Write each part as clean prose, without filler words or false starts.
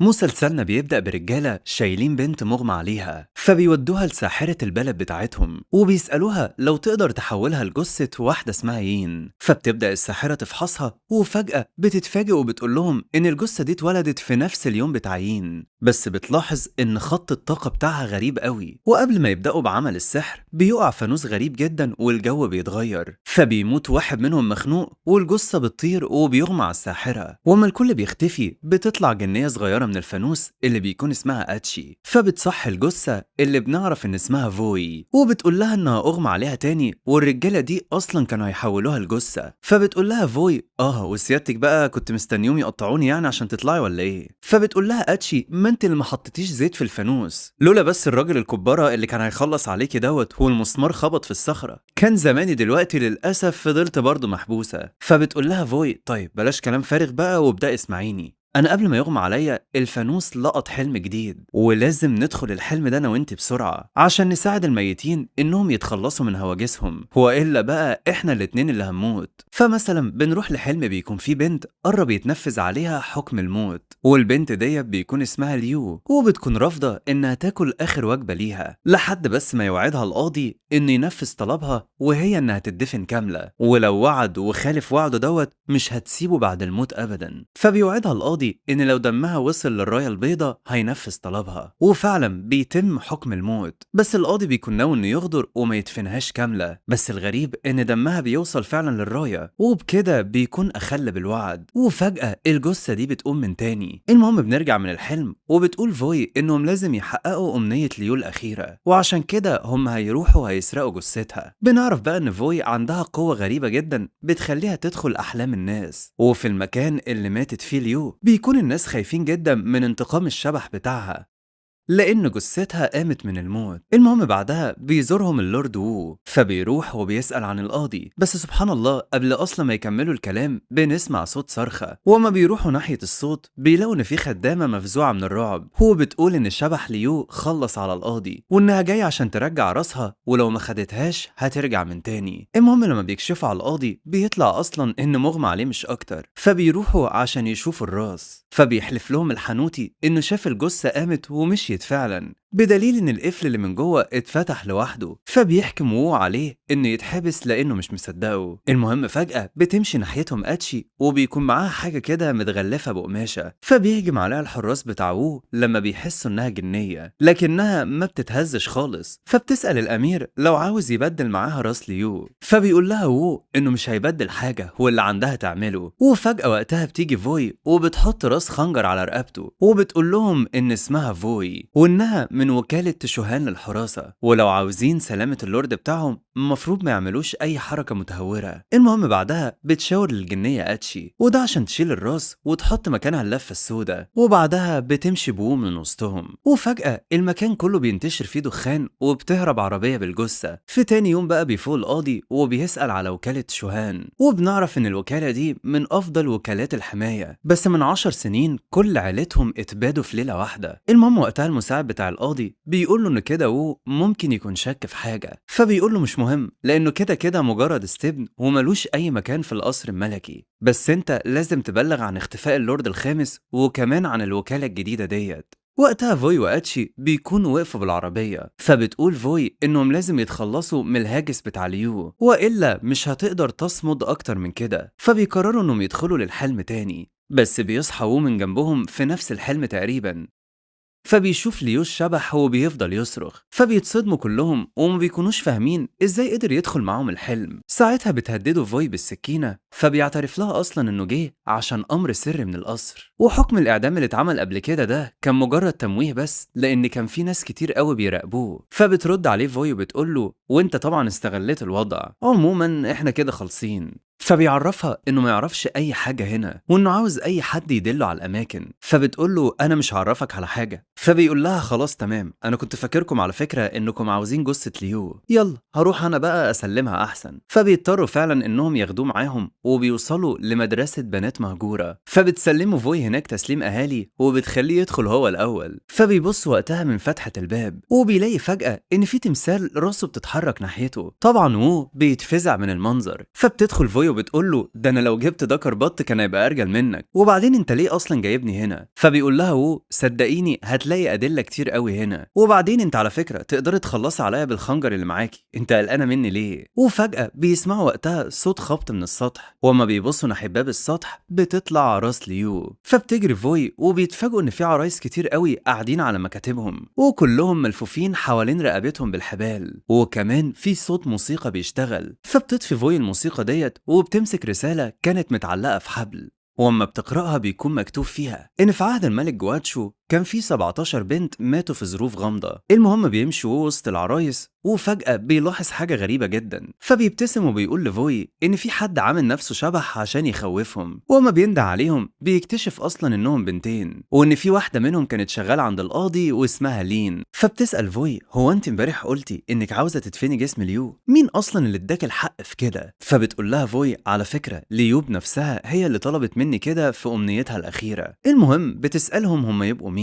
مسلسلنا بيبدأ برجالة شايلين بنت مغمى عليها، فبيودوها لساحرة البلد بتاعتهم وبيسألوها لو تقدر تحولها لجثة واحدة اسمها يين. فبتبدأ الساحرة تفحصها وفجأة بتتفاجئ وبتقول لهم إن الجثة دي اتولدت في نفس اليوم بتاع يين، بس بتلاحظ إن خط الطاقة بتاعها غريب قوي. وقبل ما يبدأوا بعمل السحر بيقع فانوس غريب جدا والجو بيتغير، فبيموت واحد منهم مخنوق والجثة بتطير وبيغمى على الساحرة. وما الكل بيختفي بتطلع جنية صغيرة من الفانوس اللي بيكون اسمها اتشي، فبتصحي الجثة اللي بنعرف ان اسمها فوي وبتقول لها انها اغمى عليها تاني والرجالة دي اصلا كانوا هيحولوها لجثة. فبتقول لها فوي وسيادتك بقى كنت مستنيهم يقطعوني يعني عشان تطلعي ولا ايه؟ فبتقول لها اتشي ما انت اللي ما حطيتيش زيت في الفانوس، لولا بس الراجل الكبارة اللي كان هيخلص عليكي دوت والمسمار خبط في الصخرة كان زماني دلوقتي للاسف فضلت برضه محبوسة. فبتقول لها فوي طيب بلاش كلام فارغ بقى وابدأ اسمعيني، انا قبل ما يغمى عليا الفانوس لقط حلم جديد ولازم ندخل الحلم ده انا وانت بسرعه عشان نساعد الميتين انهم يتخلصوا من هواجسهم، والا بقى احنا الاتنين اللي هنموت. فمثلا بنروح لحلم بيكون فيه بنت قرب يتنفذ عليها حكم الموت، والبنت ديت بيكون اسمها ليو وبتكون رافضه انها تاكل اخر وجبه ليها لحد بس ما يوعدها القاضي انه ينفذ طلبها وهي انها تدفن كامله، ولو وعد وخالف وعده دوت مش هتسيبه بعد الموت ابدا. فبيوعدها القاضي ان لو دمها وصل للرايه البيضاء هينفذ طلبها، وفعلا بيتم حكم الموت. بس القاضي بيكون ناوي انه يغدر وما يدفنهاش كامله، بس الغريب ان دمها بيوصل فعلا للرايه وبكده بيكون اخل بالوعد. وفجاه الجثه دي بتقوم من تاني. المهم بنرجع من الحلم وبتقول فوي انهم لازم يحققوا امنيه ليو الاخيره، وعشان كده هم هيروحوا هيسرقوا جثتها. بنعرف بقى ان فوي عندها قوه غريبه جدا بتخليها تدخل احلام الناس، وفي المكان اللي ماتت فيه ليو بيكون الناس خايفين جدا من انتقام الشبح بتاعها لأن جثتها قامت من الموت. المهم بعدها بيزورهم اللورد وو، فبيروح وبيسأل عن القاضي، بس سبحان الله قبل أصلا ما يكملوا الكلام بنسمع صوت صرخة، وما بيروحوا ناحية الصوت بيلاقوا إن في خدامة مفزوعة من الرعب هو بتقول إن الشبح ليو خلص على القاضي وإنها جاية عشان ترجع راسها ولو ما خدتهاش هترجع من تاني. المهم لما بيكشفوا على القاضي بيطلع أصلا إن مغمى عليه مش أكتر، فبيروحوا عشان يشوفوا الراس، فبيحلف لهم الحنوتي إنه شاف الجثة قامت ومشيت فعلا، بدليل ان القفل اللي من جوه اتفتح لوحده. فبيحكم وو عليه انه يتحبس لانه مش مصدقه. المهم فجأة بتمشي ناحيتهم اتشي وبيكون معاها حاجة كده متغلفة بقماشة، فبيهجم عليها الحراس بتاع وو لما بيحسوا انها جنية لكنها ما بتتهزش خالص. فبتسأل الامير لو عاوز يبدل معاها راس ليو، فبيقول لها وو انه مش هيبدل حاجة واللي عندها تعمله. وفجأة وقتها بتيجي فوي وبتحط راس خنجر على رقبته وبتقول لهم ان اسمها فوي وانها من وكالة تشوهان للحراسة، ولو عاوزين سلامة اللورد بتاعهم المفروض ما يعملوش اي حركة متهورة. المهم بعدها بتشاور للجنية اتشي وده عشان تشيل الراس وتحط مكانها اللفة السوداء، وبعدها بتمشي بوم من وسطهم. وفجأة المكان كله بينتشر فيه دخان وبتهرب عربية بالجثة. في تاني يوم بقى بيفوق القاضي وبيسأل على وكالة تشوهان، وبنعرف ان الوكالة دي من افضل وكالات الحماية، بس من 10 سنين كل عيلتهم اتبادوا في ليلة واحدة. المهم وقتها المساعد بتاع القاضي بيقول له ان كده وو ممكن يكون شك في حاجه، فبيقول له مش مهم لانه كده كده مجرد استبن وملوش اي مكان في القصر الملكي، بس انت لازم تبلغ عن اختفاء اللورد الخامس وكمان عن الوكاله الجديده ديت. وقتها فوي واتشي بيكونوا وقفوا بالعربية، فبتقول فوي انهم لازم يتخلصوا من الهاجس بتاع ليو والا مش هتقدر تصمد اكتر من كده. فبيقرروا انهم يدخلوا للحلم تاني، بس بيصحى وو من جنبهم في نفس الحلم تقريبا، فبيشوف ليو الشبح هو بيفضل يصرخ، فبيتصدموا كلهم وما بيكونوش فاهمين ازاي قدر يدخل معاهم الحلم. ساعتها بتهدده فوي بالسكينة، فبيعترف لها اصلا انه جه عشان امر سري من القصر، وحكم الاعدام اللي اتعمل قبل كده ده كان مجرد تمويه بس لان كان في ناس كتير قوي بيراقبوه. فبترد عليه فوي وبتقول له وانت طبعا استغليت الوضع، عموما احنا كده خالصين. فبيعرفها انه ما يعرفش اي حاجة هنا وانه عاوز اي حد يدله على الاماكن، فبتقول له انا مش هعرفك على حاجة. فبيقول لها خلاص تمام، انا كنت فاكركم على فكرة انكم عاوزين جثة ليو، يلا هروح انا بقى اسلمها احسن. فبيضطروا فعلا انهم ياخدوه معاهم وبيوصلوا لمدرسة بنات مهجورة، فبتسلموا فوي هناك تسليم اهالي وبتخليه يدخل هو الاول. فبيبص وقتها من فتحة الباب وبيلاقي فجأة ان في تمثال راسه بتتحرك ناحيته. طبعا وو بيتفزع من المنظر، فبتدخل فوي وبتقول له ده انا لو جبت دكر بط كان هيبقى ارجل منك، وبعدين انت ليه اصلا جايبني هنا؟ فبيقول لها وو صدقيني هتلاقي ادله كتير قوي هنا، وبعدين انت على فكره تقدري تخلصي عليا بالخنجر اللي معاكي، انت قلقانه مني ليه؟ وفجاه بيسمعوا وقتها صوت خبط من السطح، وما بيبصوا ناحيه باب السطح بتطلع عراس ليو. فبتجري فوي وبيتفاجئوا ان في عرايس كتير قوي قاعدين على مكاتبهم، وكلهم ملفوفين حوالين رقبتهم بالحبال، وكمان في صوت موسيقى بيشتغل. فبتطفي فوي الموسيقى ديت وبتمسك رساله كانت متعلقه في حبل، واما بتقرأها بيكون مكتوب فيها ان في عهد الملك جواتشو كان في 17 بنت ماتوا في ظروف غامضة. المهم بيمشي وسط العرايس وفجأة بيلاحظ حاجة غريبة جدا، فبيبتسم وبيقول لفوي ان في حد عامل نفسه شبح عشان يخوفهم، وما بينده عليهم بيكتشف اصلا انهم بنتين، وان في واحدة منهم كانت شغالة عند القاضي واسمها لين. فبتسأل فوي هو انت امبارح قلتي انك عاوزة تدفني جسم ليو، مين اصلا اللي اداك الحق في كده؟ فبتقول لها فوي على فكرة ليو بنفسها هي اللي طلبت مني كده في امنيتها الاخيرة. المهم بتسألهم هم يبقوا مين،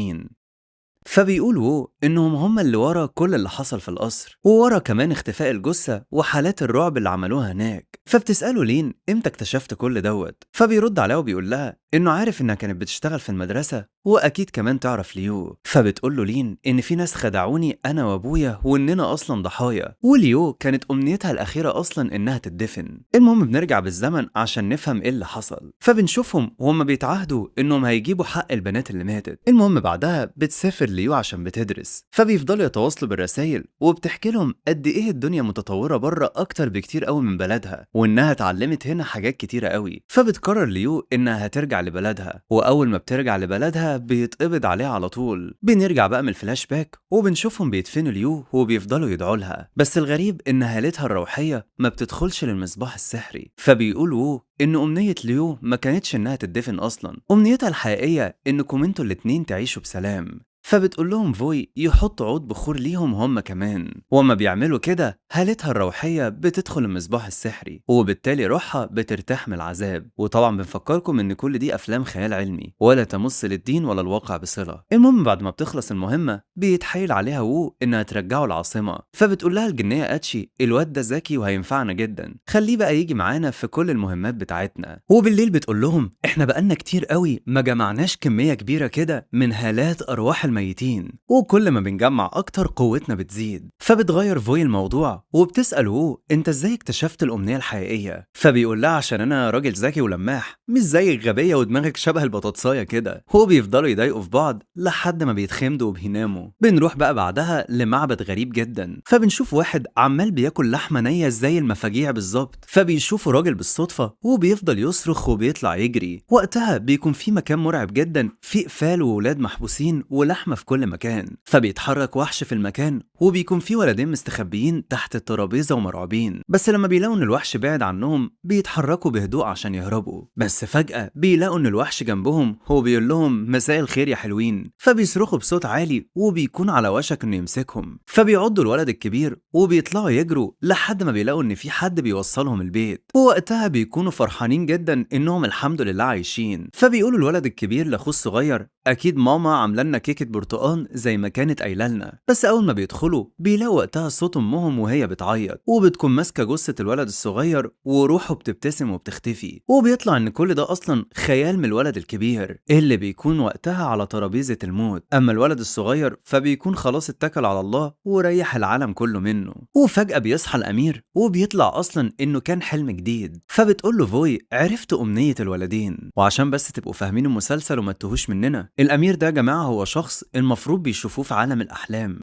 فبيقولوا انهم هم اللي ورا كل اللي حصل في القصر، وورا كمان اختفاء الجثة وحالات الرعب اللي عملوها هناك. فبتسأله لين امتى اكتشفت كل دوت؟ فبيرد عليها وبيقول لها انه عارف انها كانت بتشتغل في المدرسة واكيد كمان تعرف ليو. فبتقول له لين ان في ناس خدعوني انا وابويا واننا اصلا ضحايا، وليو كانت امنيتها الاخيرة اصلا انها تدفن. المهم بنرجع بالزمن عشان نفهم ايه اللي حصل، فبنشوفهم وهم بيتعاهدوا انهم هيجيبوا حق البنات اللي ماتت. المهم بعدها بتسافر ليو عشان بتدرس، فبيفضلوا يتواصلوا بالرسايل وبتحكي لهم قد ايه الدنيا متطورة بره اكتر بكتير قوي من بلدها، وانها اتعلمت هنا حاجات كتيرة قوي. فبتقرر ليو انها هترجع لبلدها، واول ما بترجع لبلدها بيتقبض عليها على طول. بنرجع بقى من الفلاش باك وبنشوفهم بيدفنوا ليو وبيفضلوا يدعوا لها، بس الغريب ان هالتها الروحية ما بتدخلش للمصباح السحري. فبيقولوا ان امنية ليو ما كانتش انها تدفن اصلا، امنيتها الحقيقية انكم انتوا الاتنين تعيشوا بسلام. فبتقول لهم فوي يحطوا عود بخور ليهم هم كمان، وما بيعملوا كده هالتها الروحية بتدخل المصباح السحري، وبالتالي روحها بترتاح من العذاب. وطبعا بنفكركم ان كل دي افلام خيال علمي ولا تمس للدين ولا الواقع بصلة. المهم بعد ما بتخلص المهمة بيتحايل عليها وو انها ترجعه العاصمة، فبتقول لها الجنية اتشي الواد ده ذكي وهينفعنا جدا، خليه بقى يجي معانا في كل المهمات بتاعتنا. وبالليل بتقول لهم احنا بقالنا كتير قوي ما جمعناش كمية كبيرة كده من هالات ارواح الميتين، وكل ما بنجمع اكتر قوتنا بتزيد. فبتغير فوي الموضوع وبتسأل وو انت ازاي اكتشفت الامنية الحقيقية؟ فبيقول لها عشان انا راجل ذكي ولماح مش زيك غبية ودماغك شبه البطاطساية كده. هو بيفضلوا يضايقوا في بعض لحد ما بيتخمدوا وبيناموا. بنروح بقى بعدها لمعبد غريب جدا، فبنشوف واحد عمال بياكل لحمة نية زي المفاجيع بالظبط، فبيشوفوا راجل بالصدفة وبيفضل يصرخ وبيطلع يجري. وقتها بيكون في مكان مرعب جدا فيه اقفال وولاد محبوسين ولحمة في كل مكان، فبيتحرك وحش في المكان وبيكون في ولدين مستخبيين تحت الترابيزة ومرعوبين، بس لما بيلاقوا ان الوحش بعد عنهم بيتحركوا بهدوء عشان يهربوا. بس فجأة بيلاقوا ان الوحش جنبهم هو بيقول لهم مساء الخير يا حلوين، فبيصرخوا بصوت عالي وبيكون على وشك انه يمسكهم. فبيعضوا الولد الكبير وبيطلعوا يجروا لحد ما بيلاقوا ان في حد بيوصلهم البيت، ووقتها بيكونوا فرحانين جدا انهم الحمد لله عايشين. فبيقولوا الولد الكبير لاخوه الصغير اكيد ماما عامله لنا كيكه برتقان زي ما كانت قايله لنا. بس اول ما بيدخلوا بيلاقوا وقتها صوت امهم وهي بتعيط، وبتكون ماسكه جثه الولد الصغير وروحه بتبتسم وبتختفي، وبيطلع ان كل ده اصلا خيال من الولد الكبير اللي بيكون وقتها على ترابيزه الموت. اما الولد الصغير فبيكون خلاص اتكل على الله وريح العالم كله منه. وفجاه بيصحى الامير وبيطلع اصلا انه كان حلم جديد. فبتقول له فوي عرفت امنيه الولدين. وعشان بس تبقوا فاهمين المسلسل وما تتوهوش مننا، الامير ده يا جماعه هو شخص المفروض بيشوفوه في عالم الاحلام،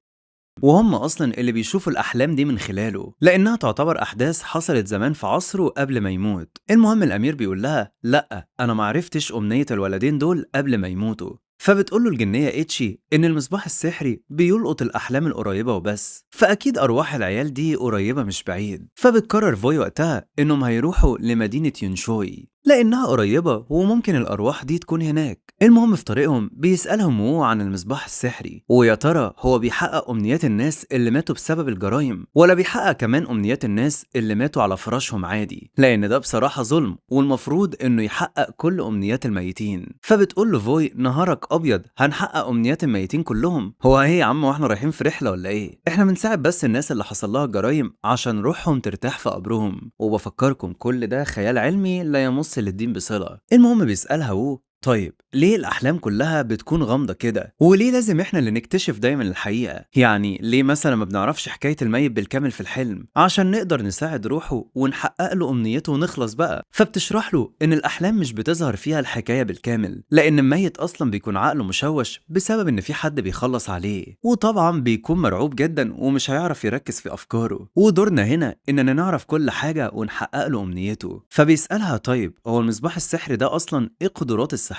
وهم اصلا اللي بيشوفوا الاحلام دي من خلاله لانها تعتبر احداث حصلت زمان في عصره قبل ما يموت. المهم الامير بيقول لها لا انا ما عرفتش امنيه الولدين دول قبل ما يموتوا. فبتقول له الجنيه اتشي ان المصباح السحري بيلقط الاحلام القريبه وبس، فاكيد ارواح العيال دي قريبه مش بعيد. فبتقرر فوي وقتها انهم هيروحوا لمدينه يونشوي، لأنها قريبة وممكن الأرواح دي تكون هناك. المهم في طريقهم بيسألهم وو عن المصباح السحري، ويا ترى هو بيحقق أمنيات الناس اللي ماتوا بسبب الجرايم ولا بيحقق كمان أمنيات الناس اللي ماتوا على فراشهم عادي، لأن ده بصراحة ظلم والمفروض إنه يحقق كل أمنيات الميتين. فبتقول له فوي نهارك أبيض، هنحقق أمنيات الميتين كلهم؟ هو إيه يا عم واحنا رايحين في رحلة ولا إيه؟ إحنا بنساعد بس الناس اللي حصل لها جرايم عشان روحهم ترتاح في قبرهم، وبفكركم كل ده خيال علمي لا يمس للدين بصلة. المهم بيسألها وو طيب ليه الأحلام كلها بتكون غامضة كده؟ وليه لازم إحنا اللي نكتشف دايما الحقيقة؟ يعني ليه مثلا ما بنعرفش حكاية الميت بالكامل في الحلم عشان نقدر نساعد روحه ونحقق له أمنيته ونخلص بقى؟ فبتشرح له إن الأحلام مش بتظهر فيها الحكاية بالكامل، لأن الميت أصلا بيكون عقله مشوش بسبب إن في حد بيخلص عليه، وطبعا بيكون مرعوب جدا ومش هيعرف يركز في أفكاره، ودورنا هنا إننا نعرف كل حاجة ونحقق له أمنيته. فبيسألها طيب هو المصباح السحري ده أصلا إيه قدراته السحرية؟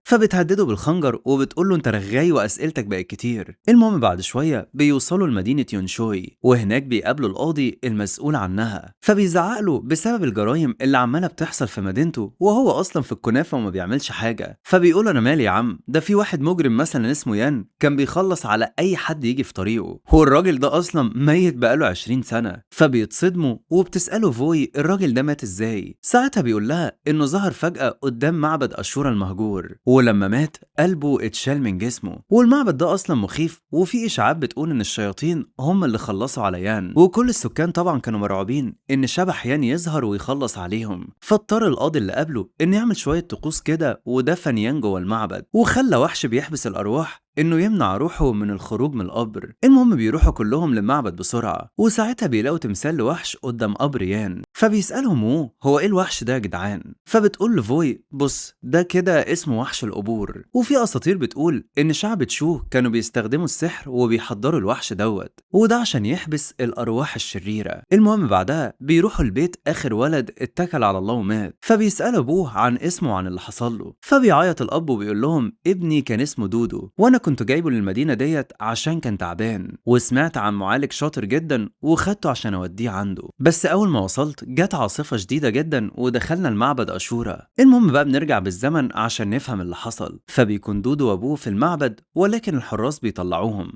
فبتهدده بالخنجر وبتقول له انت رغاي واسئلتك بقت كتير. المهم بعد شويه بيوصلوا لمدينه يونشوي، وهناك بيقابلوا القاضي المسؤول عنها، فبيزعق له بسبب الجرايم اللي عماله بتحصل في مدينته وهو اصلا في الكنافه وما بيعملش حاجه. فبيقول انا مالي يا عم، ده في واحد مجرم مثلا اسمه يان كان بيخلص على اي حد يجي في طريقه، هو الراجل ده اصلا ميت بقاله 20 سنه. فبيتصدموا وبتساله فوي الراجل ده مات ازاي؟ ساعتها بيقول لها انه ظهر فجاه قدام معبد اشورا المهجور، ولما مات قلبه اتشال من جسمه، والمعبد ده اصلا مخيف وفي اشاعات بتقول ان الشياطين هم اللي خلصوا على يان، وكل السكان طبعا كانوا مرعوبين ان شبح يان يظهر ويخلص عليهم. فاضطر القاضي اللي قبله انه يعمل شويه طقوس كده ودفن يان جوه المعبد، وخلى وحش بيحبس الارواح انه يمنع روحه من الخروج من القبر. المهم بيروحوا كلهم للمعبد بسرعه، وساعتها بيلاقوا تمثال لوحش قدام قبر يان. فبيسالهم هو ايه الوحش ده يا جدعان؟ فبتقول له فوي بص ده كده اسمه وحش القبور، وفي اساطير بتقول ان شعب تشوه كانوا بيستخدموا السحر وبيحضروا الوحش دوت، وده عشان يحبس الارواح الشريره. المهم بعدها بيروحوا البيت اخر ولد اتكل على الله ومات، فبيسال ابوه عن اسمه وعن اللي حصل له. فبيعيط الاب وبيقول لهم ابني كان اسمه دودو، وانا كنت جايبه للمدينه ديت عشان كان تعبان، وسمعت عن معالج شاطر جدا وخدته عشان اوديه عنده، بس اول ما وصلت جت عاصفه شديده جدا ودخلنا المعبد اشورا. المهم بقى بنرجع بالزمن عشان نفهم اللي حصل. فبيكون دودو وابوه في المعبد ولكن الحراس بيطلعوهم،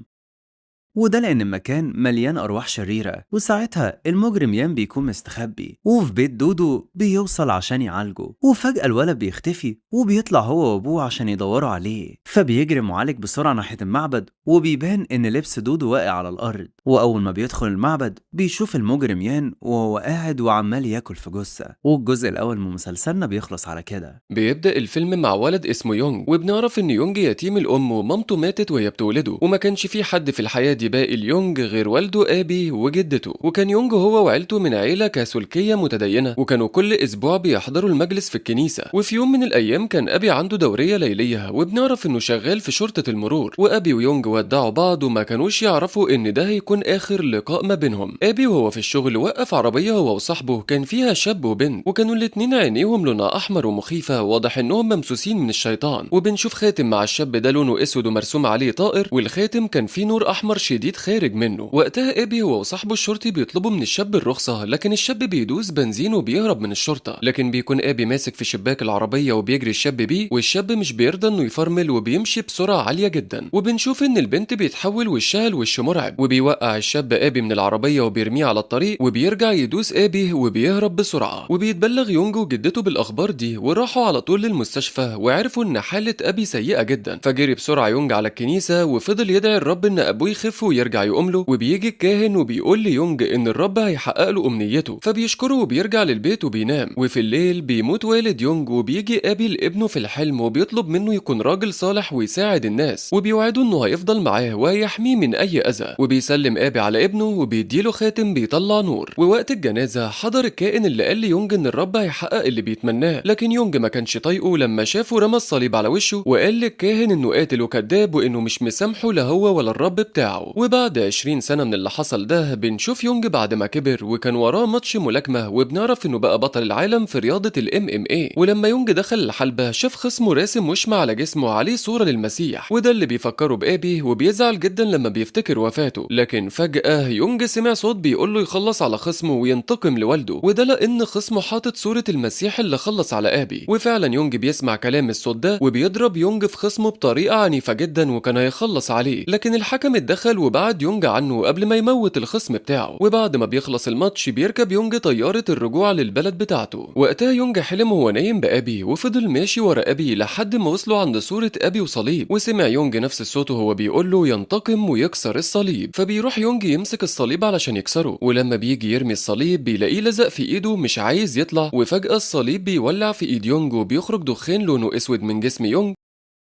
وده لأن المكان مليان أرواح شريرة، وساعتها المجرم يان بيكون مستخبي وفي بيت دودو بيوصل عشان يعالجه، وفجأة الولد بيختفي وبيطلع هو وأبوه عشان يدوروا عليه. فبيجري معالج بسرعة ناحية المعبد وبيبان إن لبس دودو واقع على الأرض، وأول ما بيدخل المعبد بيشوف المجرم يان وهو قاعد وعمال ياكل في جثة. والجزء الأول من مسلسلنا بيخلص على كده. بيبدأ الفيلم مع ولد اسمه يونج، وبنعرف ان يونج يتيم الام ومامته ماتت وهي بتولده، وما كانش في حد في الحياة دي باقي ليونج غير والده ابي وجدته. وكان يونج هو وعيلته من عيلة كاثوليكية متدينة، وكانوا كل اسبوع بيحضروا المجلس في الكنيسة. وفي يوم من الايام كان ابي عنده دورية ليلية، وبنعرف انه شغال في شرطة المرور، وابي ويونج ودعوا بعض وما كانوش يعرفوا ان ده هيكون اخر لقاء ما بينهم. ابي وهو في الشغل وقف عربية هو وصاحبه كان فيها شاب وبنت، وكانوا الاتنين عينيهم لونها احمر ومخيفة، واضح انهم ممسوسين من الشيطان. وبنشوف خاتم مع الشاب ده لونه اسود ومرسوم عليه طائر، والخاتم كان فيه نور احمر شديد خارج منه. وقتها ابي هو وصاحبه الشرطي بيطلبوا من الشاب الرخصة، لكن الشاب بيدوس بنزين وبيهرب من الشرطة، لكن بيكون ابي ماسك في شباك العربية وبيجري الشاب بيه، والشاب مش بيرضى انه يفرمل وبيمشي بسرعة عالية جدا. وبنشوف ان البنت بيتحول وشها لوش مرعب، وبيوقع الشاب ابي من العربية وبيرميه على الطريق، وبيرجع يدوس ابي وبيهرب بسرعة. وبيتبلغ يونج وجدته بالاخبار دي، وراحوا على طول للمستشفى وعرفوا ان حالة ابي سيئة جدا. فجري بسرعة يونج على الكنيسة وفضل يدعي الرب ان ابوه يخف ويرجع يقوم له. وبيجي الكاهن وبيقول ليونج ان الرب هيحقق له امنيته، فبيشكره وبيرجع للبيت وبينام. وفي الليل بيموت والد يونج، وبيجي ابي لابنه في الحلم وبيطلب منه يكون راجل صالح ويساعد الناس، وبيوعده انه هيفضل معاه وهيحميه من اي اذى. وبيسلم ابي على ابنه وبيديله خاتم بيطلع نور. ووقت الجنازة حضر الكائن اللي قال ليونج ان الرب هيحقق اللي بيتمناه، لكن يونج ما كانش طايقه لما شافه رمى الصليب على وشه، وقال للكاهن انه قاتل وكذاب وانه مش مسامحه لا هو ولا الرب بتاعه. وبعد 20 سنة من اللي حصل ده بنشوف يونج بعد ما كبر وكان وراه ماتش ملاكمة، وبنعرف انه بقى بطل العالم في رياضة الام ام اي. ولما يونج دخل الحلبة شاف خصمه راسم وشم على جسمه عليه صورة للمسيح، وده اللي بيفكره بابي، وبيزعل جدا لما بيفتكر وفاته. لكن فجأة يونج سمع صوت بيقول له يخلص على خصمه وينتقم لوالده، وده لان خصمه حاطط صورة المسيح اللي خلص على ابي. وفعلا يونج بيسمع كلام الصوت ده وبيضرب يونج في خصمه بطريقة عنيفة جدا وكان هيخلص عليه، لكن الحكم اتدخل وبعد يونج عنه قبل ما يموت الخصم بتاعه. وبعد ما بيخلص الماتش بيركب يونج طيارة الرجوع للبلد بتاعته. وقتها يونج حلم وهو نايم بابي، وفضل ماشي ورا ابي لحد ما وصلوا عند صورة ابي وصليب، وسمع يونج نفس الصوت وهو بيقول له ينتقم ويكسر الصليب. فبيروح يونج يمسك الصليب علشان يكسره، ولما بيجي يرمي الصليب بيلاقيه لزق في ايده مش عايز يطلع، وفجأة الصليب بيولع في ايد يونج وبيخرج دخان لونه اسود من جسم يونج.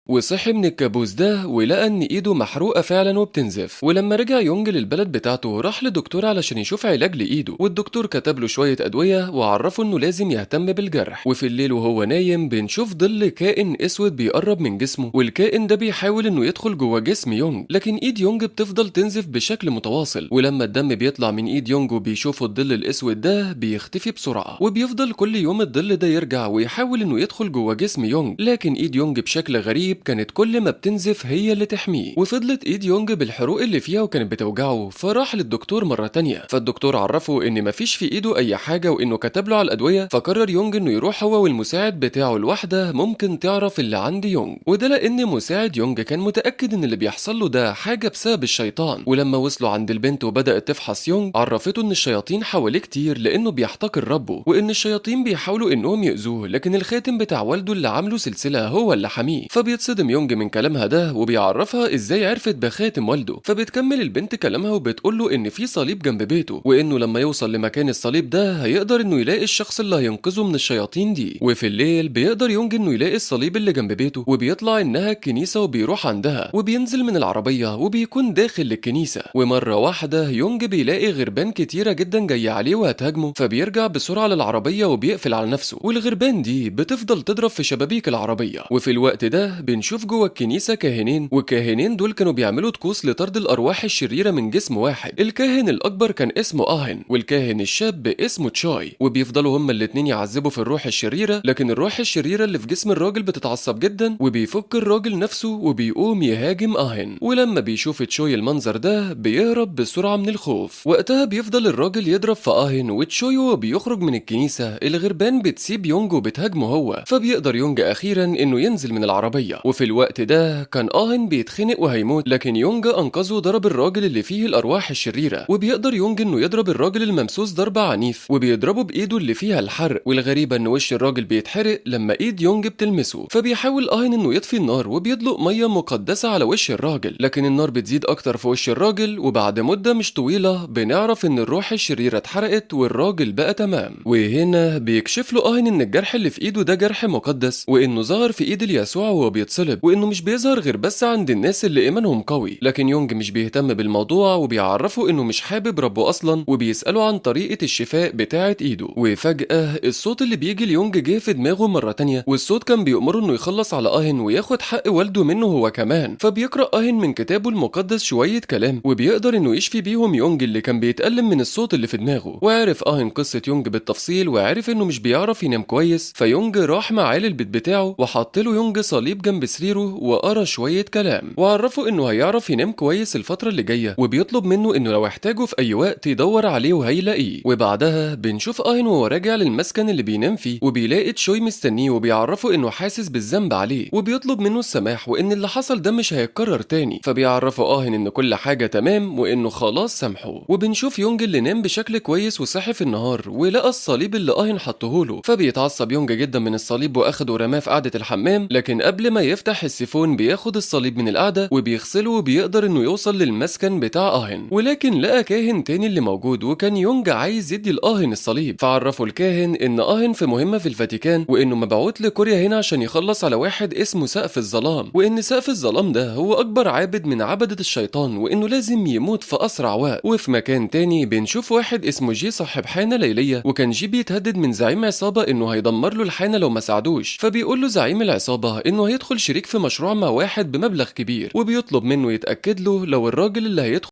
وصحي من الكابوس ده ولقى ان ايده محروقه فعلا وبتنزف. ولما رجع يونج للبلد بتاعته راح لدكتور علشان يشوف علاج لايده، والدكتور كتب له شويه ادويه وعرفه انه لازم يهتم بالجرح. وفي الليل وهو نايم بنشوف ظل كائن اسود بيقرب من جسمه، والكائن ده بيحاول انه يدخل جوه جسم يونج، لكن ايد يونج بتفضل تنزف بشكل متواصل. ولما الدم بيطلع من ايد يونج وبيشوف الظل الاسود ده بيختفي بسرعه، وبيفضل كل يوم الظل ده يرجع ويحاول انه يدخل جوه جسم يونج، لكن ايد يونج بشكل غريب كانت كل ما بتنزف هي اللي تحميه. وفضلت ايد يونج بالحروق اللي فيها وكانت بتوجعه، فراح للدكتور مرة تانية، فالدكتور عرفه ان مفيش في ايده اي حاجة وانه كتب له على الادوية. فقرر يونج انه يروح هو والمساعد بتاعه لوحده ممكن تعرف اللي عند يونج، وده لان مساعد يونج كان متأكد ان اللي بيحصل له ده حاجة بسبب الشيطان. ولما وصلوا عند البنت وبدأت تفحص يونج عرفته ان الشياطين حواليه كتير لانه بيحتقر ربه، وان الشياطين بيحاولوا انهم يأذوه، لكن الخاتم بتاع والده اللي عامله سلسلة هو اللي حميه. فبيتصدم يونج من كلامها ده وبيعرفها ازاي عرفت بخاتم والده. فبتكمل البنت كلامها وبتقول له ان في صليب جنب بيته، وانه لما يوصل لمكان الصليب ده هيقدر انه يلاقي الشخص اللي هينقذه من الشياطين دي. وفي الليل بيقدر يونج انه يلاقي الصليب اللي جنب بيته، وبيطلع انها الكنيسة وبيروح عندها، وبينزل من العربية وبيكون داخل للكنيسة. ومرة واحدة يونج بيلاقي غربان كتيرة جدا جاية عليه وهتهاجمه، فبيرجع بسرعة للعربية وبيقفل على نفسه، والغربان دي بتفضل تضرب في شبابيك العربية. وفي الوقت ده بنشوف جوه الكنيسة كاهنين، والكاهنين دول كانوا بيعملوا طقوس لطرد الأرواح الشريرة من جسم واحد. الكاهن الأكبر كان اسمه آهن، والكاهن الشاب اسمه تشاي، وبيفضلوا هما الاتنين يعذبوا في الروح الشريرة. لكن الروح الشريرة اللي في جسم الراجل بتتعصب جدا وبيفك الراجل نفسه وبيقوم يهاجم آهن. ولما بيشوف تشوي المنظر ده بيهرب بسرعة من الخوف. وقتها بيفضل الراجل يضرب في آهن، وتشوي وهو بيخرج من الكنيسة الغربان بتسيب يونج وبتهاجمه هو، فبيقدر يونج أخيرا إنه ينزل من العربية. وفي الوقت ده كان آهن بيتخنق وهيموت، لكن يونج أنقذه ضرب الراجل اللي فيه الأرواح الشريرة. وبيقدر يونج إنه يضرب الراجل الممسوس ضربة عنيف، وبيضربه بإيده اللي فيها الحرق. والغريبة إن وش الراجل بيتحرق لما إيد يونج بتلمسه، فبيحاول آهن إنه يطفي النار وبيدلق مية مقدسة على وش الراجل، لكن النار بتزيد أكتر في وش الراجل. وبعد مدة مش طويلة بنعرف إن الروح الشريرة اتحرقت والراجل بقى تمام. وهنا بيكشف له آهن إن الجرح اللي في إيده ده جرح مقدس، وإنه ظهر في إيد اليسوع وهو بيتصلب، وإنه مش بيظهر غير بس عند الناس اللي إيمانهم قوي. لكن يونج مش بيهتم بالموضوع وبيعرفه إنه مش حابب ربه أصلا، وبيسأله عن طريقة الشفاء بتاعة إيده. وفجأة الصوت اللي بيجي ليونج جه في دماغه مرة تانية، والصوت كان بيأمره إنه يخلص على آهن وياخد حق والده منه هو كمان. فبيقرأ آهن من كتابه المقدس شوية كلام وبيقدر إنه يشفي بيهم يونج اللي كان بيتألم من الصوت اللي في دماغه. وعرف آهن قصة يونج بالتفصيل، وعرف إنه مش بيعرف ينام كويس. فيونج راح معاه للبيت بتاعه وحط له يونج صليب جنب سريره وقرا شوية كلام، وعرفه إنه هيعرف ينام كويس الفترة اللي جاية، وبيطلب منه إنه لو احتاجه في أي وقت يدور عليه وهيلاقيه. وبعدها بنشوف آهن وهو راجع للمسكن اللي بينام فيه، وبيلاقي تشوي مستنيه وبيعرفه إنه حاسس بالذنب عليه، وبيطلب منه السماح وإن اللي حصل ده مش هيتكرر تاني. فبيعرفه آهن إن كل حاجة تمام وإنه خلاص سامحه. وبنشوف يونج اللي نام بشكل كويس وصحي في النهار ولقى الصليب اللي آهن حطهوله، فبيتعصب يونج جدا من الصليب واخده ورماه في قعدة الحمام. لكن قبل ما يفتح السيفون بياخد الصليب من القعدة وبيغسله، وبيقدر إنه يوصل للمسكن بتاع آهن. ولكن لقى كاهن تاني اللي موجود، وكان يونج عايز يدي لآهن الصليب. فعرفه الكاهن إن آهن في مهمة في الفاتيكان، وإنه مبعوت لكوريا هنا عشان يخلص على واحد اسمه سقف الظلام، وإن سقف الظلام ده هو أكبر عابد من عبدة الشيطان، وإنه لازم يموت في أسرع وقت. وفي مكان تاني بنشوف واحد اسمه جي صاحب حانة ليلية، وكان جي بيتهدد من زعيم عصابة إنه هيدمر له الحانة لو ما ساعدوش. فبيقول له زعيم العصابة إنه هيدخل بيدخل شريك في مشروع مع واحد بمبلغ كبير، وبيطلب منه يتأكد له لو الراجل اللي هيدخل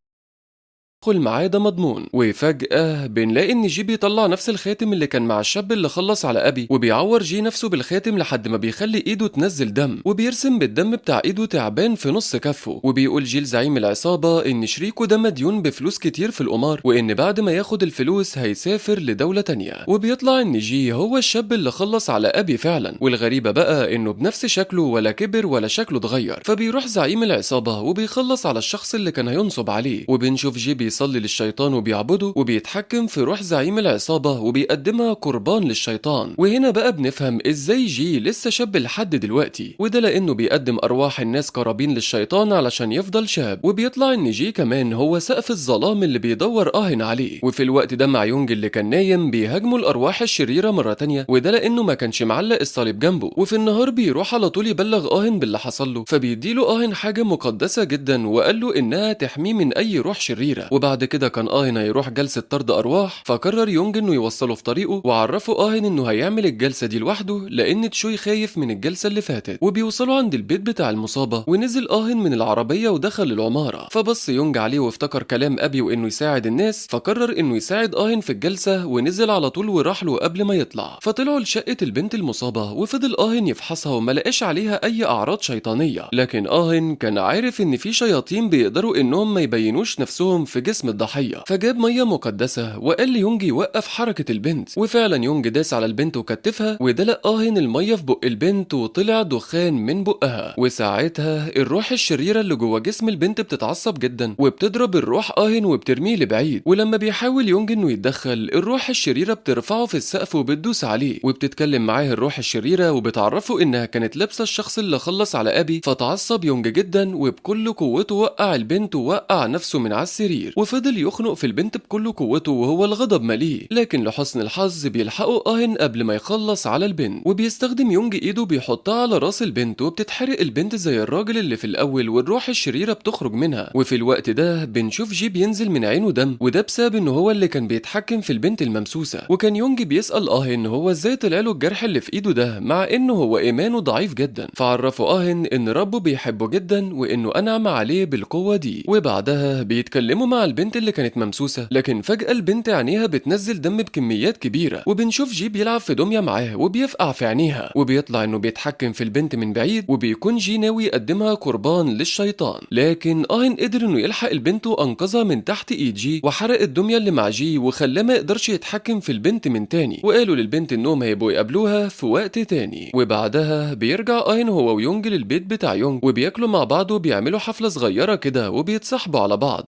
معاه ده مضمون. وفجأة بنلاقي إن جي بيطلع نفس الخاتم اللي كان مع الشاب اللي خلص على أبي، وبيعور جي نفسه بالخاتم لحد ما بيخلي إيده تنزل دم، وبيرسم بالدم بتاع إيده تعبان في نص كفه. وبيقول جي لزعيم العصابة إن شريكه ده مديون بفلوس كتير في القمار، وإن بعد ما ياخد الفلوس هيسافر لدولة تانية. وبيطلع إن جي هو الشاب اللي خلص على أبي فعلا، والغريبة بقى إنه بنفس شكله، ولا كبر ولا شكله اتغير. فبيروح زعيم العصابة وبيخلص على الشخص اللي كان هينصب عليه، وبنشوف جي بيصلي للشيطان وبيعبده، وبيتحكم في روح زعيم العصابة وبيقدمها قربان للشيطان. وهنا بقى بنفهم ازاي جي لسه شاب لحد دلوقتي، وده لانه بيقدم ارواح الناس قرابين للشيطان علشان يفضل شاب. وبيطلع ان جي كمان هو سقف الظلام اللي بيدور عليه. وفي الوقت ده مع يونج اللي كان نايم بيهاجموا الارواح الشريرة مرة تانية، وده لانه ما كانش معلق الصليب جنبه. وفي النهار بيروح على طول يبلغ باللي حصل له، فبيديله حاجة مقدسة جدا وقال له انها تحميه من اي روح شريرة. وبعد كده كان هيروح جلسة طرد أرواح، فقرر يونج إنه يوصله في طريقه، وعرفه إنه هيعمل الجلسة دي لوحده لأن تشوي خايف من الجلسة اللي فاتت. وبيوصلوا عند البيت بتاع المصابة، ونزل من العربية ودخل العمارة. فبص يونج عليه وافتكر كلام أبي وإنه يساعد الناس، فقرر إنه يساعد في الجلسة، ونزل على طول وراح له قبل ما يطلع. فطلعوا لشقة البنت المصابة، وفضل يفحصها وما لقاش عليها أي أعراض شيطانية، لكن كان عارف إن في شياطين بيقدروا إنهم ما يبينوش نفسهم في جسم الضحية. فجاب ميه مقدسه وقال ليونج يوقف حركه البنت، وفعلا يونج داس على البنت وكتفها ودلق الميه في بق البنت، وطلع دخان من بقها. وساعتها الروح الشريره اللي جوه جسم البنت بتتعصب جدا، وبتضرب الروح وبترميه لبعيد. ولما بيحاول يونج انه يتدخل، الروح الشريره بترفعه في السقف وبتدوس عليه، وبتتكلم معاه الروح الشريره وبتعرفه انها كانت لابسه الشخص اللي خلص على ابي. فتعصب يونج جدا، وبكل قوته وقع البنت ووقع نفسه من على السرير، وفضل يخنق في البنت بكل قوته وهو الغضب مليه. لكن لحسن الحظ بيلحقوا قبل ما يخلص على البنت، وبيستخدم يونج ايده بيحطها على راس البنت، وبتتحرق البنت زي الراجل اللي في الاول، والروح الشريره بتخرج منها. وفي الوقت ده بنشوف جي بينزل من عينه دم، وده بسبب ان هو اللي كان بيتحكم في البنت الممسوسه. وكان يونج بيسال ان هو ازاي طلع له الجرح اللي في ايده ده، مع انه هو ايمانه ضعيف جدا. فعرفه ان ربه بيحبه جدا، وانه انعم عليه بالقوه دي. وبعدها بيتكلموا مع البنت اللي كانت ممسوسه، لكن فجاه البنت عينيها بتنزل دم بكميات كبيره. وبنشوف جي بيلعب في دميه معاه وبيفقع في عينيها، وبيطلع انه بيتحكم في البنت من بعيد، وبيكون جي ناوي يقدمها قربان للشيطان. لكن قدر انه يلحق البنت وانقذها من تحت ايد جي، وحرق الدميه اللي مع جي، وخلاه ما يقدرش يتحكم في البنت من تاني. وقالوا للبنت انهم هيبقوا يقابلوها في وقت تاني. وبعدها بيرجع هو ويونج للبيت بتاع يونج، وبياكلوا مع بعض وبيعملوا حفله صغيره كده، وبيتصاحبوا على بعض،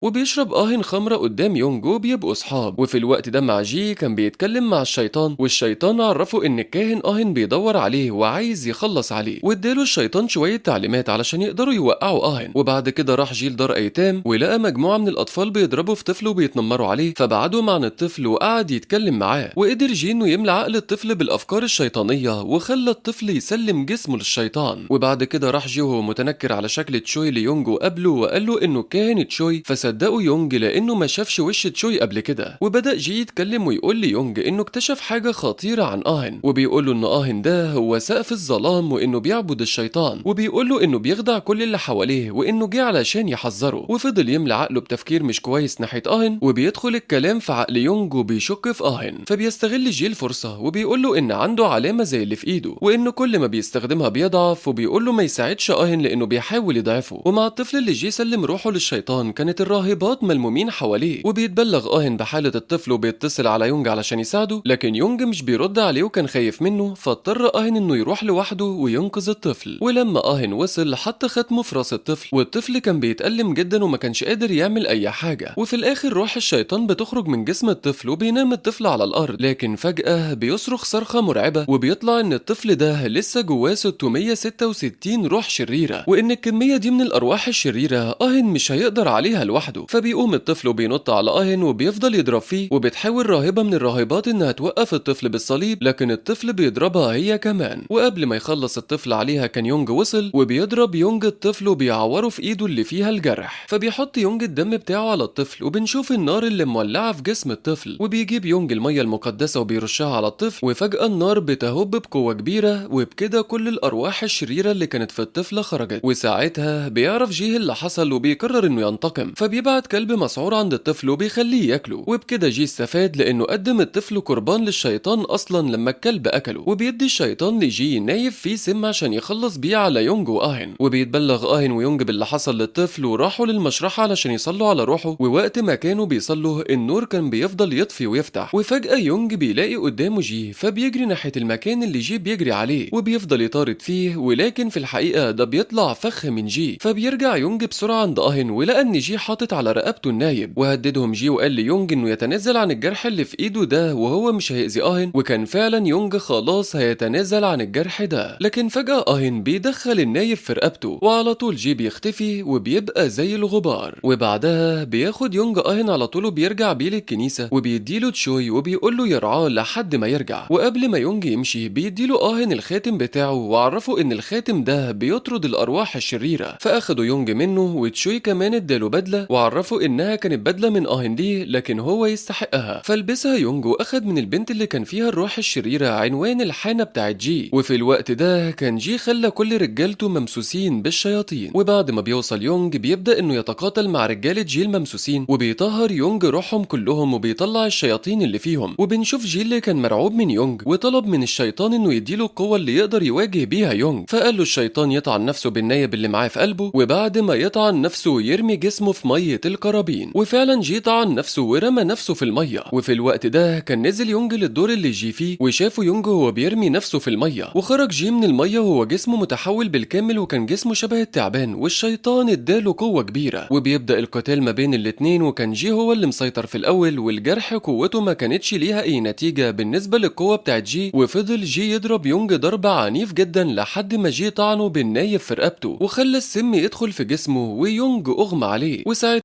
وبيشرب خمرة قدام يونج وبيبقوا صحاب. وفي الوقت ده مع جي كان بيتكلم مع الشيطان، والشيطان عرفه ان الكاهن بيدور عليه وعايز يخلص عليه، واداله الشيطان شوية تعليمات علشان يقدروا يوقعوا وبعد كده راح جي لدار ايتام، ولقى مجموعة من الاطفال بيضربوا في طفل وبيتنمروا عليه، فبعدهم عن الطفل وقعد يتكلم معاه. وقدر جي انه يملى عقل الطفل بالافكار الشيطانية، وخلى الطفل يسلم جسمه للشيطان. وبعد كده راح جي وهو متنكر على شكل تشوي ليونج وقابله، وقال له انه كاهن تشوي، صدقوا يونج لانه ما شافش وش تشوي قبل كده. وبدا جي يتكلم ويقول ليونج انه اكتشف حاجه خطيره عن وبيقول له ان ده هو سقف الظلام، وانه بيعبد الشيطان، وبيقول له انه بيخدع كل اللي حواليه، وانه جه علشان يحذره. وفضل يملى عقله بتفكير مش كويس ناحيه وبيدخل الكلام في عقل يونج وبيشك في فبيستغل جي الفرصه، وبيقول له ان عنده علامه زي اللي في ايده، وانه كل ما بيستخدمها بيضعف، وبيقول له ما يساعدش لانه بيحاول يضعفه. ومع الطفل اللي جي سلم روحه للشيطان كانت الراهبات ملمومين حواليه، وبيتبلغ بحالة الطفل، وبيتصل على يونج علشان يساعده، لكن يونج مش بيرد عليه وكان خايف منه، فاضطر انه يروح لوحده وينقذ الطفل. ولما وصل حط ختمه في راس الطفل، والطفل كان بيتألم جدا وما كانش قادر يعمل اي حاجة. وفي الاخر روح الشيطان بتخرج من جسم الطفل، وبينام الطفل على الارض، لكن فجأة بيصرخ صرخة مرعبة، وبيطلع ان الطفل ده لسه جواه 666 روح شريرة، وان الكمية دي من الارواح الشريرة مش هيقدر عليها لوحده. لوحده. فبيقوم الطفل وبينط على اهن وبيفضل يضرب فيه، وبتحاول راهبة من الراهبات انها توقف الطفل بالصليب، لكن الطفل بيضربها هي كمان. وقبل ما يخلص الطفل عليها كان يونج وصل وبيضرب يونج الطفل وبيعوره في ايده اللي فيها الجرح. فبيحط يونج الدم بتاعه على الطفل، وبنشوف النار اللي مولعه في جسم الطفل، وبيجيب يونج الميه المقدسه وبيرشها على الطفل، وفجاه النار بتهب بقوه كبيره، وبكده كل الارواح الشريره اللي كانت في الطفله خرجت. وساعتها بيعرف جي اللي حصل وبيقرر انه ينتقم، فبيبعت كلب مسعور عند الطفل وبيخليه ياكله. وبكده جي استفاد لانه قدم الطفل قربان للشيطان اصلا لما الكلب اكله. وبيدي الشيطان لجي نايف فيه سم عشان يخلص بيه على يونج واهن. وبيتبلغ اهن ويونج باللي حصل للطفل، وراحوا للمشرحه علشان يصلوا على روحه. ووقت ما كانوا بيصلوا النور كان بيفضل يطفي ويفتح. وفجاه يونج بيلاقي قدامه جي، فبيجري ناحيه المكان اللي جي بيجري عليه وبيفضل يطارد فيه، ولكن في الحقيقه ده بيطلع فخ من جي. فبيرجع يونج بسرعه عند اهن ولقى ان جي حاطط على رقبته النايب، وهددهم جي وقال ليونج انه يتنازل عن الجرح اللي في ايده ده وهو مش هيأذي اهن. وكان فعلا يونج خلاص هيتنازل عن الجرح ده، لكن فجاه اهن بيدخل النايب في رقبته، وعلى طول جي بيختفي وبيبقى زي الغبار. وبعدها بياخد يونج اهن على طول وبيرجع بيه للكنيسه، وبيديله تشوي وبيقول له يرعاه لحد ما يرجع. وقبل ما يونج يمشي بيديله اهن الخاتم بتاعه، وعرفه ان الخاتم ده بيطرد الارواح الشريره. فاخدوا يونج منه، وتشوي كمان اداله بدله وعرفه انها كانت بدله من اهن ليه لكن هو يستحقها. فلبسها يونج واخد من البنت اللي كان فيها الروح الشريره عنوان الحانه بتاعت جي. وفي الوقت ده كان جي خلى كل رجالته ممسوسين بالشياطين. وبعد ما بيوصل يونج بيبدا انه يتقاتل مع رجاله جي الممسوسين، وبيطهر يونج روحهم كلهم وبيطلع الشياطين اللي فيهم. وبنشوف جي اللي كان مرعوب من يونج وطلب من الشيطان انه يديله القوه اللي يقدر يواجه بيها يونج. فقال له الشيطان يطعن نفسه بالنايب اللي معاه في قلبه، وبعد ما يطعن نفسه يرمي جسمه في ميه القرابين. وفعلا جي طعن نفسه ورمى نفسه في الميه. وفي الوقت ده كان نزل يونج للدور اللي جي فيه، وشافه يونج وهو بيرمي نفسه في الميه. وخرج جي من الميه وهو جسمه متحول بالكامل، وكان جسمه شبه التعبان، والشيطان اداله قوه كبيره. وبيبدا القتال ما بين الاتنين، وكان جي هو اللي مسيطر في الاول، والجرح قوته ما كانتش ليها اي نتيجه بالنسبه للقوه بتاعت جي. وفضل جي يضرب يونج ضرب عنيف جدا لحد ما جي طعنه بالنايف في رقبته، وخلى السم يدخل في جسمه، ويونج اغمى عليه. وساعتها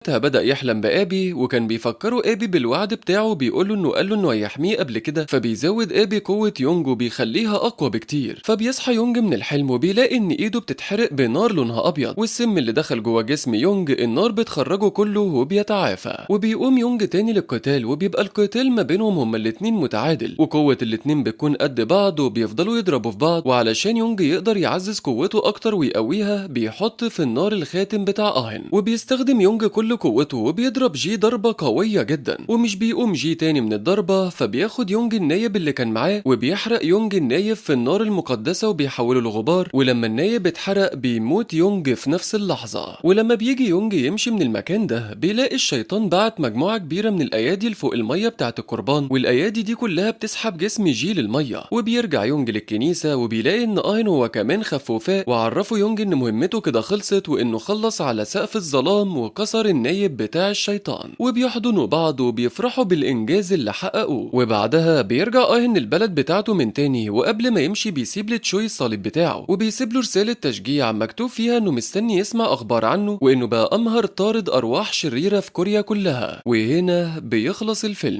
بدأ يحلم بآبي، وكان بيفكروا آبي بالوعد بتاعه، بيقوله انه قال له انه هيحميه قبل كده. فبيزود آبي قوة يونج وبيخليها اقوى بكتير. فبيصحى يونج من الحلم وبيلاقي ان ايده بتتحرق بنار لونها ابيض، والسم اللي دخل جوه جسم يونج النار بتخرجه كله وبيتعافى. وبيقوم يونج تاني للقتال، وبيبقى القتال ما بينهم هما الاتنين متعادل، وقوة الاتنين بتكون قد بعض وبيفضلوا يضربوا في بعض. وعلشان يونج يقدر يعزز قوته اكتر ويقويها بيحط في النار الخاتم بتاع اهن، وبيستخدم يونج كل قوته وبيضرب جي ضربة قوية جدا. ومش بيقوم جي تاني من الضربة، فبياخد يونج النايب اللي كان معاه وبيحرق يونج النايب في النار المقدسة وبيحوله لغبار. ولما النايب اتحرق بيموت يونج في نفس اللحظة. ولما بيجي يونج يمشي من المكان ده بيلاقي الشيطان بعت مجموعة كبيرة من الايادي فوق المية بتاعت القربان، والايادي دي كلها بتسحب جسم جي للمية. وبيرجع يونج للكنيسة وبيلاقي ان اهن هو كمان خفوفاء، وعرفوا يونج ان مهمته كده خلصت، وانه خلص على سقف الظلام وكسر النايب بتاع الشيطان. وبيحضنوا بعض وبيفرحوا بالانجاز اللي حققوه. وبعدها بيرجع اهن البلد بتاعته من تاني، وقبل ما يمشي بيسيب لتشوي الصليب بتاعه، وبيسيب له رسالة تشجيع مكتوب فيها انه مستني يسمع اخبار عنه، وانه بقى امهر طارد ارواح شريرة في كوريا كلها. وهنا بيخلص الفيلم.